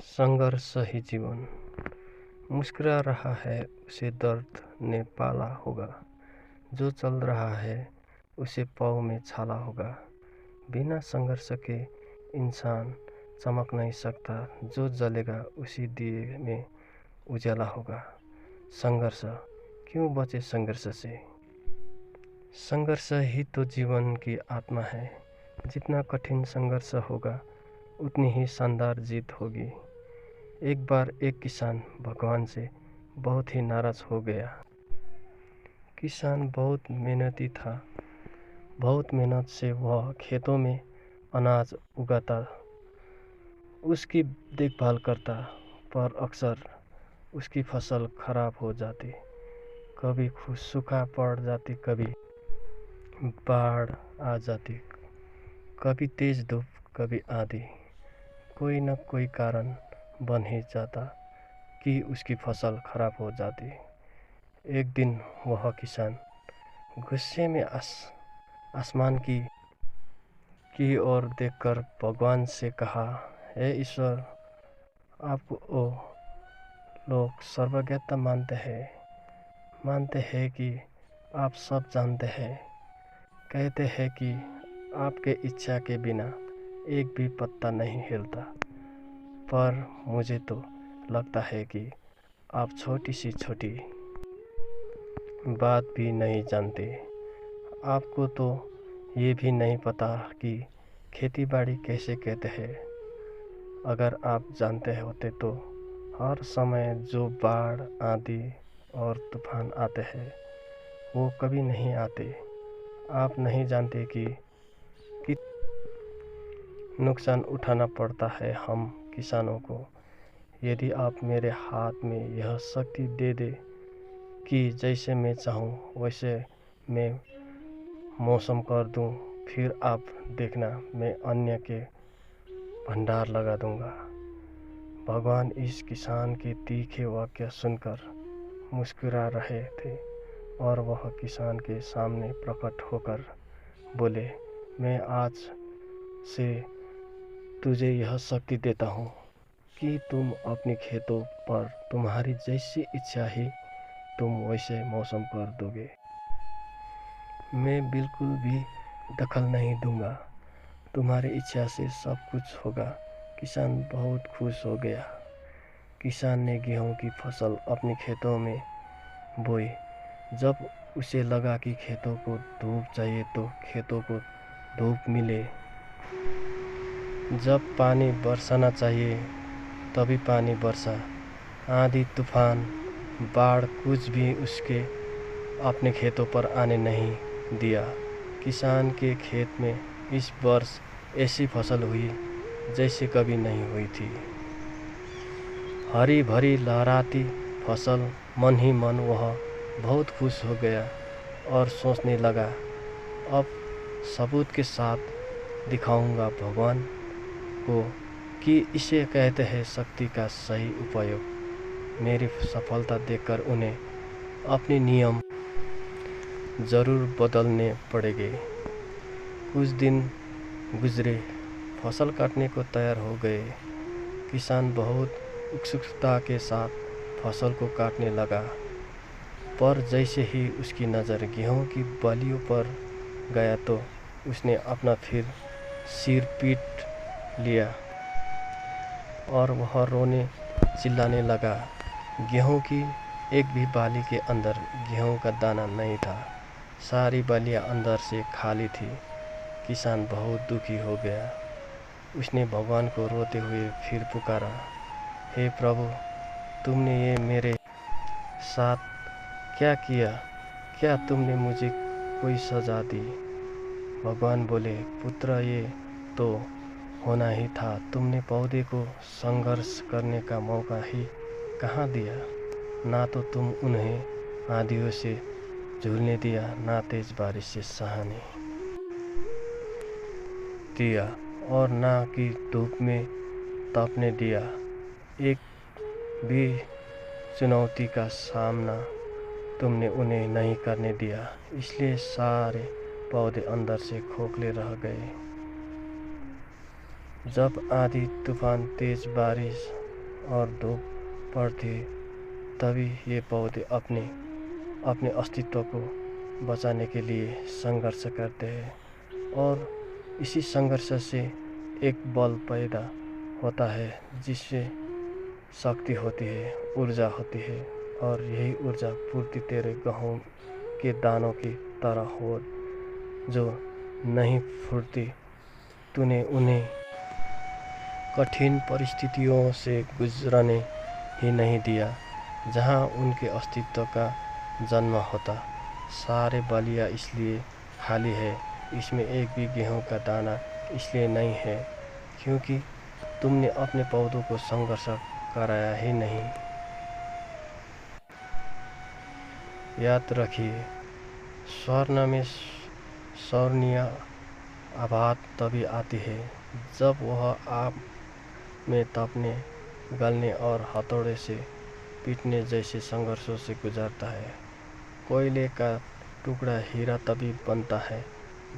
संघर्ष ही जीवन। मुस्कुरा रहा है उसे दर्द ने पाला होगा, जो चल रहा है उसे पाँव में छाला होगा। बिना संघर्ष के इंसान चमक नहीं सकता, जो जलेगा उसी दिए में उजाला होगा। संघर्ष क्यों बचे संघर्ष से? संघर्ष ही तो जीवन की आत्मा है। जितना कठिन संघर्ष होगा उतनी ही शानदार जीत होगी। एक बार एक किसान भगवान से बहुत ही नाराज हो गया। किसान बहुत मेहनती था। बहुत मेहनत से वह खेतों में अनाज उगाता, उसकी देखभाल करता, पर अक्सर उसकी फसल खराब हो जाती। कभी सूखा पड़ जाती, कभी बाढ़ आ जाती, कभी तेज धूप, कभी आंधी। कोई न कोई कारण बन ही जाता कि उसकी फसल खराब हो जाती। एक दिन वह किसान गुस्से में आसमान की ओर देखकर भगवान से कहा, हे ईश्वर, आपको लोग सर्वज्ञता मानते हैं कि आप सब जानते हैं। कहते हैं कि आपके इच्छा के बिना एक भी पत्ता नहीं हिलता, पर मुझे तो लगता है कि आप छोटी सी छोटी बात भी नहीं जानते। आपको तो ये भी नहीं पता कि खेती बाड़ी कैसे कहते हैं। अगर आप जानते होते तो हर समय जो बाढ़, आंधी और तूफान आते हैं वो कभी नहीं आते। आप नहीं जानते कि नुकसान उठाना पड़ता है हम किसानों को। यदि आप मेरे हाथ में यह शक्ति दे दे कि जैसे मैं चाहूँ वैसे मैं मौसम कर दूँ, फिर आप देखना मैं अन्य के भंडार लगा दूँगा। भगवान इस किसान के तीखे वाक्य सुनकर मुस्कुरा रहे थे और वह किसान के सामने प्रकट होकर बोले, मैं आज से तुझे यह शक्ति देता हूँ कि तुम अपने खेतों पर तुम्हारी जैसी इच्छा ही तुम वैसे मौसम कर दोगे। मैं बिल्कुल भी दखल नहीं दूंगा, तुम्हारी इच्छा से सब कुछ होगा। किसान बहुत खुश हो गया। किसान ने गेहूं की फसल अपने खेतों में बोई। जब उसे लगा कि खेतों को धूप चाहिए तो खेतों को धूप मिले। जब पानी बरसाना चाहिए तभी पानी बरसा। आंधी, तूफान, बाढ़ कुछ भी उसके अपने खेतों पर आने नहीं दिया। किसान के खेत में इस वर्ष ऐसी फसल हुई जैसे कभी नहीं हुई थी। हरी भरी लहराती फसल। मन ही मन वह बहुत खुश हो गया और सोचने लगा, अब सबूत के साथ दिखाऊंगा भगवान को कि इसे कहते हैं शक्ति का सही उपयोग। मेरी सफलता देखकर उन्हें अपने नियम जरूर बदलने पड़ेंगे। कुछ दिन गुजरे, फसल काटने को तैयार हो गए। किसान बहुत उत्सुकता के साथ फसल को काटने लगा, पर जैसे ही उसकी नज़र गेहूं की बालियों पर गया तो उसने अपना फिर सिर पीट लिया और वह रोने चिल्लाने लगा। गेहूं की एक भी बाली के अंदर गेहूं का दाना नहीं था। सारी बालियां अंदर से खाली थी। किसान बहुत दुखी हो गया। उसने भगवान को रोते हुए फिर पुकारा, हे प्रभु, तुमने ये मेरे साथ क्या किया? क्या तुमने मुझे कोई सजा दी? भगवान बोले, पुत्र, ये तो होना ही था। तुमने पौधे को संघर्ष करने का मौका ही कहाँ दिया। ना तो तुम उन्हें आंधियों से झूलने दिया, ना तेज बारिश से सहाने दिया, और ना कि धूप में तपने दिया। एक भी चुनौती का सामना तुमने उन्हें नहीं करने दिया। इसलिए सारे पौधे अंदर से खोखले रह गए। जब आंधी, तूफान, तेज बारिश और धूप पड़ती तभी ये पौधे अपने अपने अस्तित्व को बचाने के लिए संघर्ष करते हैं और इसी संघर्ष से एक बल पैदा होता है जिससे शक्ति होती है, ऊर्जा होती है और यही ऊर्जा पूर्ति तेरे गेहूं के दानों की तरह हो जो नहीं फूटती। तूने उन्हें कठिन परिस्थितियों से गुजरने ही नहीं दिया जहां उनके अस्तित्व का जन्म होता। सारे बलिया इसलिए खाली है, इसमें एक भी गेहूं का दाना इसलिए नहीं है क्योंकि तुमने अपने पौधों को संघर्ष कराया ही नहीं। याद रखिए, स्वर्ण में स्वर्णीय आभात तभी आती है जब वह आग में तपने, गलने और हथौड़े से पीटने जैसे संघर्षों से गुजरता है। कोयले का टुकड़ा हीरा तभी बनता है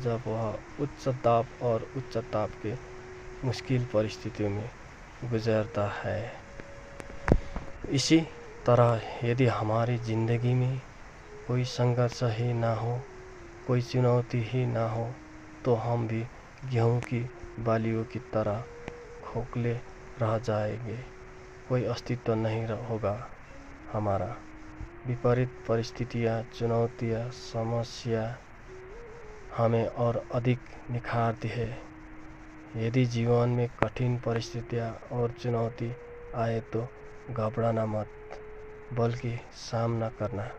जब वह उच्च दाब और उच्च ताप के मुश्किल परिस्थितियों में गुजरता है। इसी तरह यदि हमारी जिंदगी में कोई संघर्ष ही ना हो, कोई चुनौती ही ना हो, तो हम भी गेहूं की बालियों की तरह खोखले रह जाएंगे। कोई अस्तित्व नहीं होगा हमारा। विपरीत परिस्थितियाँ, चुनौतियाँ, समस्या हमें और अधिक निखारती है। यदि जीवन में कठिन परिस्थितियाँ और चुनौती आए तो घबराना मत, बल्कि सामना करना,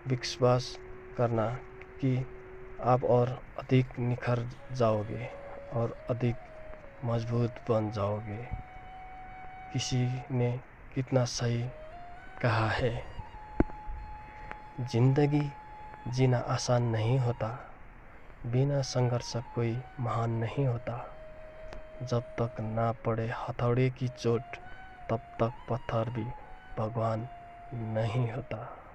विश्वास करना कि आप और अधिक निखर जाओगे और अधिक मजबूत बन जाओगे। किसी ने कितना सही कहा है, जिंदगी जीना आसान नहीं होता, बिना संघर्ष कोई महान नहीं होता। जब तक ना पड़े हथौड़े की चोट तब तक पत्थर भी भगवान नहीं होता।